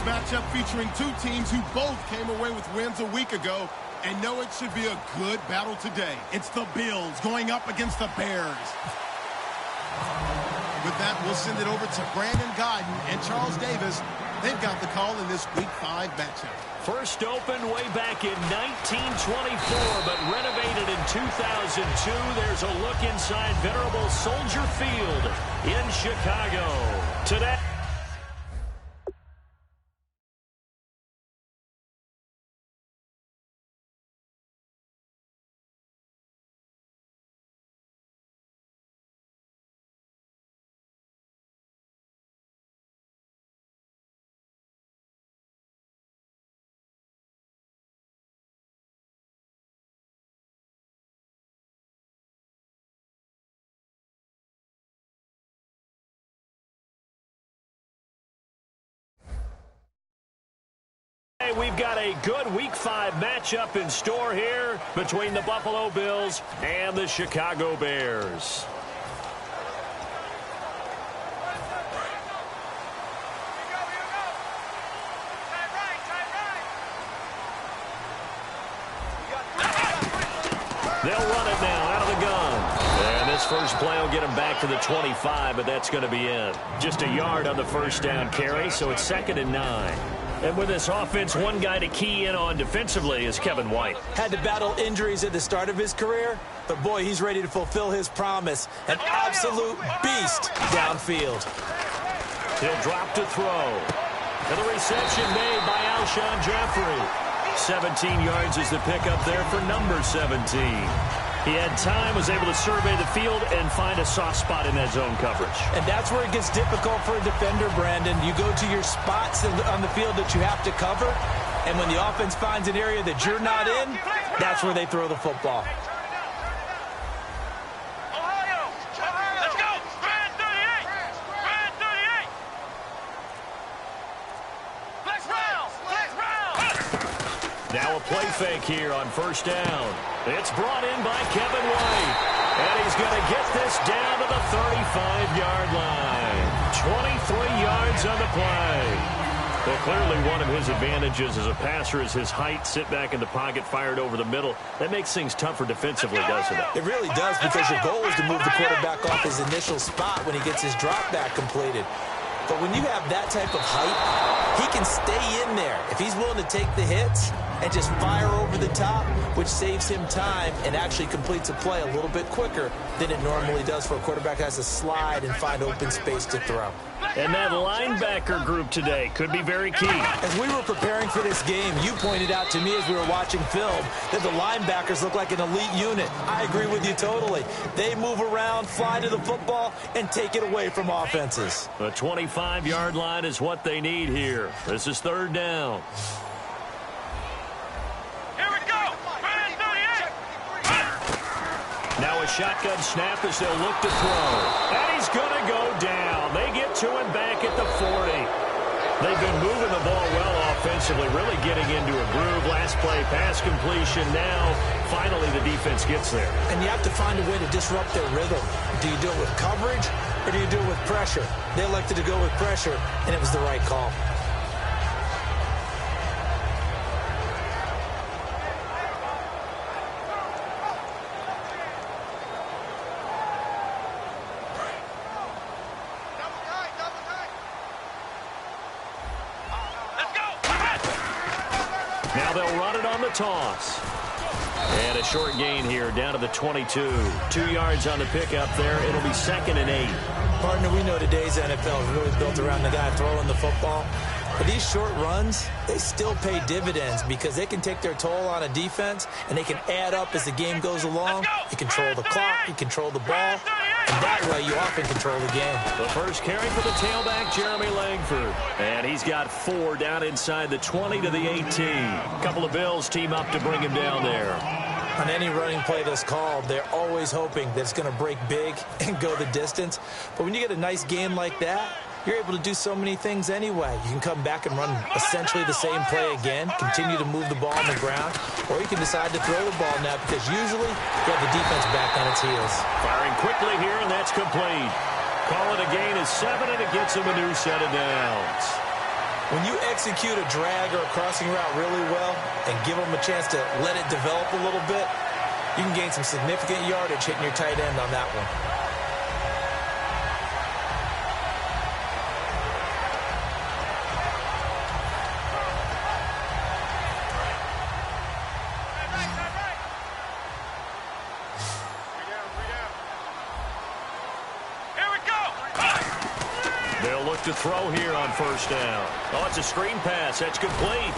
This matchup featuring two teams who both came away with wins a week ago and know it should be a good battle today. It's the Bills going up against the Bears. With that, we'll send it over to Brandon Godden and Charles Davis. They've got the call in this Week 5 matchup. First opened way back in 1924, but renovated in 2002. There's a look inside venerable Soldier Field in Chicago. Today. We've got a good Week 5 matchup in store here between the Buffalo Bills and the Chicago Bears. They'll run it now out of the gun. And this first play will get them back to the 25, but that's going to be it. Just a yard on the first down carry, so it's 2nd and 9. And with this offense, one guy to key in on defensively is Kevin White. Had to battle injuries at the start of his career, but boy, he's ready to fulfill his promise. An absolute beast downfield. He'll drop to throw. And the reception made by Alshon Jeffrey. 17 yards is the pickup there for number 17. He had time, was able to survey the field and find a soft spot in that zone coverage. And that's where it gets difficult for a defender, Brandon. You go to your spots on the field that you have to cover, and when the offense finds an area that you're not in, that's where they throw the football. Now a play fake here on first down. It's brought in by Kevin White. And he's going to get this down to the 35-yard line. 23 yards on the play. Well, clearly one of his advantages as a passer is his height. Sit back in the pocket, fired over the middle. That makes things tougher defensively, doesn't it? It really does, because your goal is to move the quarterback off his initial spot when he gets his drop back completed. But when you have that type of height, he can stay in there. If he's willing to take the hits and just fire over the top, which saves him time and actually completes a play a little bit quicker than it normally does for a quarterback who has to slide and find open space to throw. And that linebacker group today could be very key. As we were preparing for this game, you pointed out to me as we were watching film that the linebackers look like an elite unit. I agree with you totally. They move around, fly to the football, and take it away from offenses. The 25-yard line is what they need here. This is 3rd down. Now a shotgun snap as they'll look to throw. And he's going to go down. They get to him back at the 40. They've been moving the ball well offensively, really getting into a groove. Last play, pass completion. Now, finally, the defense gets there. And you have to find a way to disrupt their rhythm. Do you do it with coverage, or do you do it with pressure? They elected to go with pressure, and it was the right call. Now they'll run it on the toss. And a short gain here down to the 22. 2 yards on the pickup there. It'll be 2nd and 8. Partner, we know today's NFL is really built around the guy throwing the football. But these short runs, they still pay dividends because they can take their toll on a defense, and they can add up as the game goes along. You control the clock, you control the ball, and that way you often control the game. The first carry for the tailback, Jeremy Langford. And he's got 4 down inside the 20 to the 18. A couple of Bills team up to bring him down there. On any running play that's called, they're always hoping that it's going to break big and go the distance. But when you get a nice game like that, you're able to do so many things anyway. You can come back and run essentially the same play again, continue to move the ball on the ground, or you can decide to throw the ball now because usually you have the defense back on its heels. Firing quickly here, and that's complete. Call it a gain of 7, and it gets him a new set of downs. When you execute a drag or a crossing route really well and give them a chance to let it develop a little bit, you can gain some significant yardage hitting your tight end on that one. They'll look to throw here on first down. Oh, it's a screen pass. That's complete.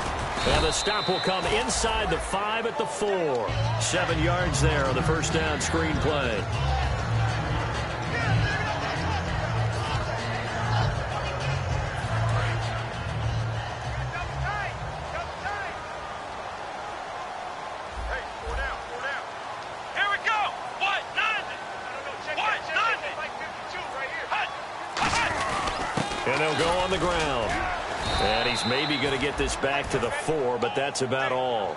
And the stop will come inside the 5 at the 4. 7 yards there on the first down screen play. And they'll go on the ground. And he's maybe going to get this back to the 4, but that's about all.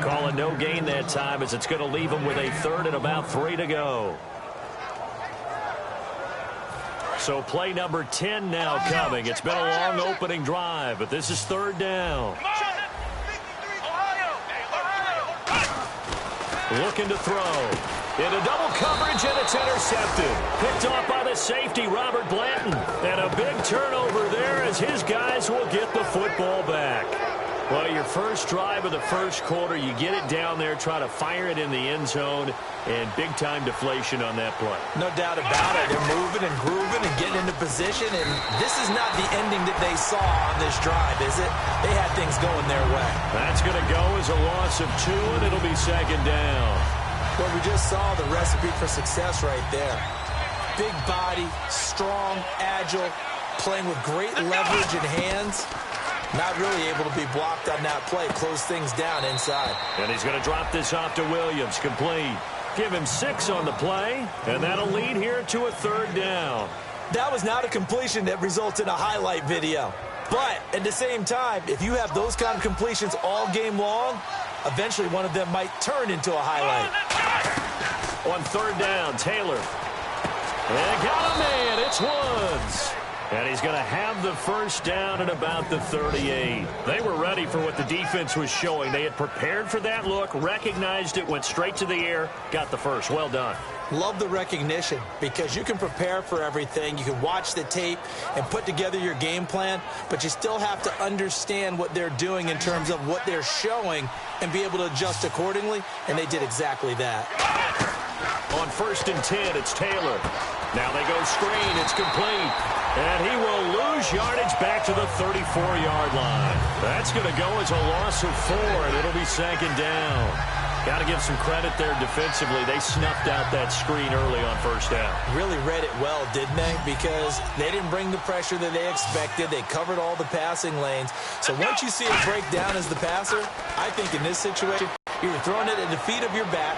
Call it no gain that time as it's going to leave him with a 3rd and about 3 to go. So play number 10 now coming. It's been a long opening drive, but this is 3rd down. Looking to throw. Into double coverage, and it's intercepted. Picked off by the safety, Robert Blanton. And a big turnover there as his guys will get the football back. Well, your first drive of the first quarter, you get it down there, try to fire it in the end zone, and big-time deflation on that play. No doubt about it. They're moving and grooving and getting into position, and this is not the ending that they saw on this drive, is it? They had things going their way. That's going to go as a loss of 2, and it'll be 2nd down. Well, we just saw the recipe for success right there. Big body, strong, agile, playing with great leverage in hands. Not really able to be blocked on that play. Close things down inside. And he's going to drop this off to Williams. Complete. Give him 6 on the play, and that'll lead here to a 3rd down. That was not a completion that results in a highlight video. But at the same time, if you have those kind of completions all game long, eventually one of them might turn into a highlight. On 3rd down, Taylor. And got a man. It's Woods. And he's going to have the first down at about the 38. They were ready for what the defense was showing. They had prepared for that look, recognized it, went straight to the air, got the first. Well done. Love the recognition because you can prepare for everything. You can watch the tape and put together your game plan, but you still have to understand what they're doing in terms of what they're showing and be able to adjust accordingly, and they did exactly that. On 1st and 10, it's Taylor. Now they go screen. It's complete. And he will lose yardage back to the 34-yard line. That's going to go as a loss of 4, and it'll be 2nd down. Got to give some credit there defensively. They snuffed out that screen early on 1st down. Really read it well, didn't they? Because they didn't bring the pressure that they expected. They covered all the passing lanes. So once you see it break down as the passer, I think in this situation, you're throwing it at the feet of your back.